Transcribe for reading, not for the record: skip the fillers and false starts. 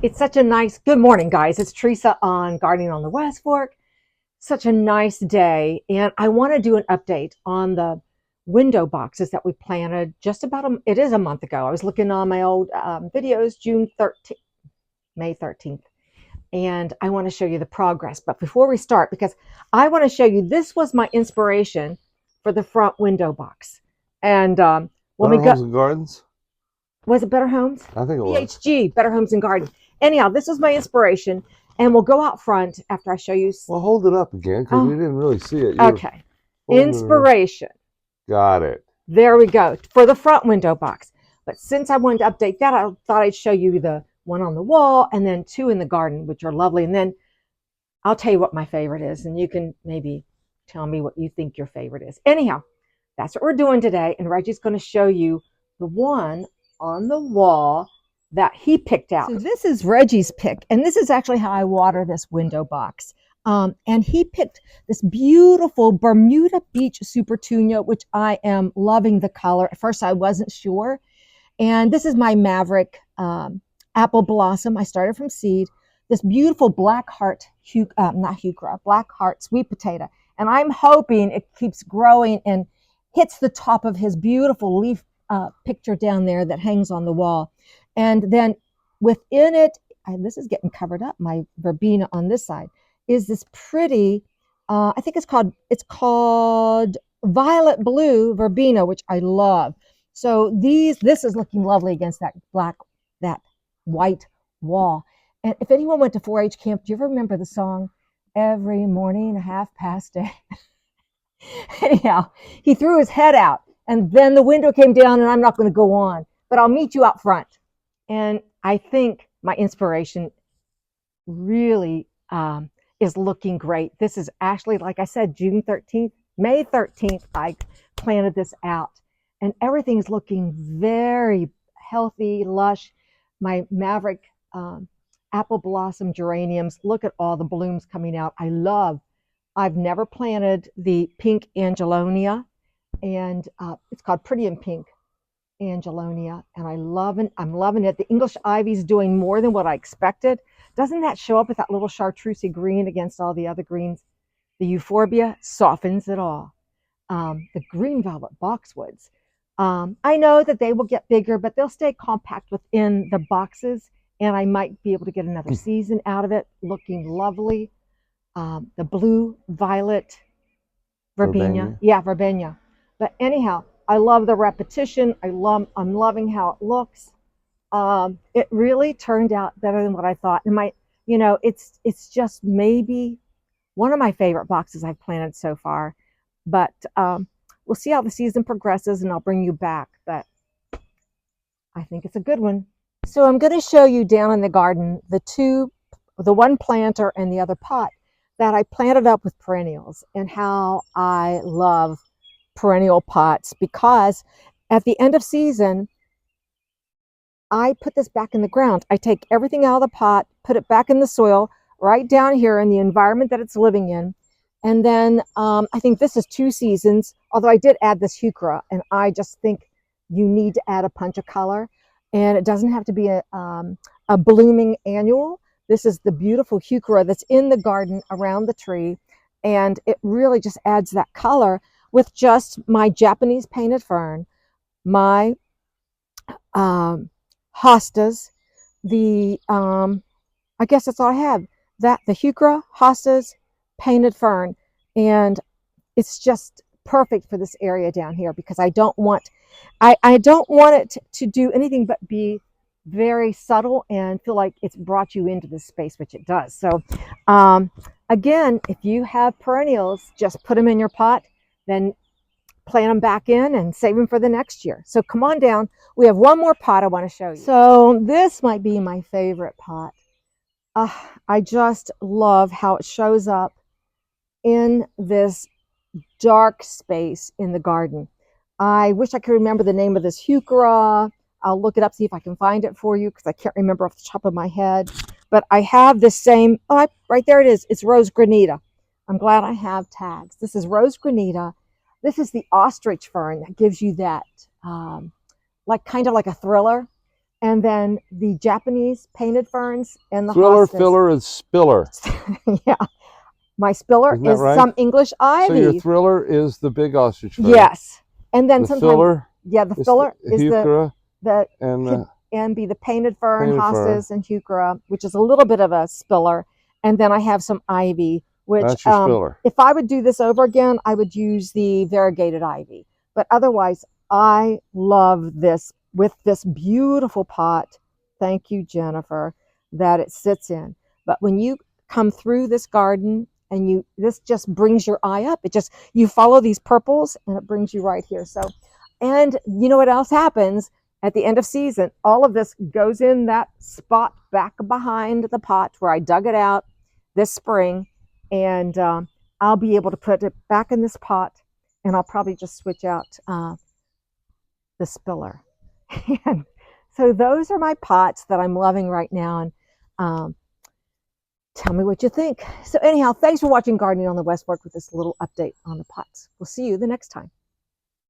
It's such a nice, good morning, guys. It's Teresa on Gardening on the West Fork. Such a nice day. And I want to do an update on the window boxes that we planted it is a month ago. I was looking on my old videos, June 13th, May 13th. And I want to show you the progress. But before we start, because I want to show you, this was my inspiration for the front window box. And when we Better got, Homes and Gardens? was it Better Homes? I think it was. BHG, Better Homes and Garden. Anyhow, this was my inspiration, and we'll go out front after I show you. Well, hold it up again because we didn't really see it. Okay. Inspiration. Got it. There we go, for the front window box. But since I wanted to update that, I thought I'd show you the one on the wall and then two in the garden, which are lovely. And then I'll tell you what my favorite is, and you can maybe tell me what you think your favorite is. Anyhow, that's what we're doing today, and Reggie's going to show you the one on the wall that he picked out. So this is Reggie's pick, and this is actually how I water this window box. And he picked this beautiful Bermuda Beach Supertunia, which I am loving the color. At first, I wasn't sure. And this is my Maverick Apple Blossom. I started from seed. This beautiful black heart, black heart sweet potato. And I'm hoping it keeps growing and hits the top of his beautiful leaf picture down there that hangs on the wall. And then within it, this is getting covered up, my verbena on this side, is this pretty, I think it's called violet blue verbena, which I love. So this is looking lovely against that white wall. And if anyone went to 4-H camp, do you ever remember the song, Every Morning, 8:30? Anyhow, he threw his head out, and then the window came down, and I'm not going to go on, but I'll meet you out front. And I think my inspiration really is looking great. This is actually, like I said, June 13th, May 13th, I planted this out, and everything's looking very healthy, lush. My Maverick Apple Blossom geraniums, look at all the blooms coming out. I've never planted the pink Angelonia, and it's called Pretty in Pink Angelonia, and I'm loving it. The English Ivy's doing more than what I expected. Doesn't that show up with that little chartreusey green against all the other greens? The Euphorbia softens it all. The green velvet boxwoods. I know that they will get bigger, but they'll stay compact within the boxes, and I might be able to get another season out of it. Looking lovely. The blue violet verbena. Yeah, verbena. But anyhow, I love the repetition. I'm loving how it looks. It really turned out better than what I thought. And it's just maybe one of my favorite boxes I've planted so far. But we'll see how the season progresses, and I'll bring you back. But I think it's a good one. So I'm going to show you down in the garden the one planter and the other pot that I planted up with perennials, and how I love perennial pots, because at the end of season, I put this back in the ground. I take everything out of the pot, put it back in the soil, right down here in the environment that it's living in. And then I think this is 2 seasons, although I did add this heuchera, and I just think you need to add a punch of color. And it doesn't have to be a blooming annual. This is the beautiful heuchera that's in the garden around the tree, and it really just adds that color with just my Japanese painted fern, my hostas, I guess that's all I have. The heuchera, hostas, painted fern, and it's just perfect for this area down here, because I don't want it to do anything but be very subtle and feel like it's brought you into this space, which it does. So again, if you have perennials, just put them in your pot, then plant them back in and save them for the next year. So come on down. We have one more pot I want to show you. So this might be my favorite pot. I just love how it shows up in this dark space in the garden. I wish I could remember the name of this heuchera. I'll look it up, see if I can find it for you, because I can't remember off the top of my head. But I have the same, right there it is. It's Rose Granita. I'm glad I have tags. This is Rose Granita. This is the ostrich fern that gives you that, kind of like a thriller. and then the Japanese painted ferns and the Thriller, hostas. filler, and spiller. Yeah. My spiller Isn't that is right? some English So your ivy. thriller is the big ostrich fern. Yes. And then The sometimes, filler yeah, the is filler the is heuchera the and could the and be the painted fern, painted fern. hostas, and heuchera, which is a little bit of a spiller. And then I have some ivy, which That's your spiller. if I would do this over again, I would use the variegated ivy. But otherwise, I love this with this beautiful pot. Thank you, Jennifer, that it sits in. But when you come through this garden and this just brings your eye up. It just, you follow these purples and it brings you right here. So, and you know what else happens? At the end of season, all of this goes in that spot back behind the pot where I dug it out this spring, and I'll be able to put it back in this pot, and I'll probably just switch out the spiller. And so those are my pots that I'm loving right now, and tell me what you think. So anyhow, thanks for watching Gardening on the West Fork with this little update on the pots. We'll see you the next time.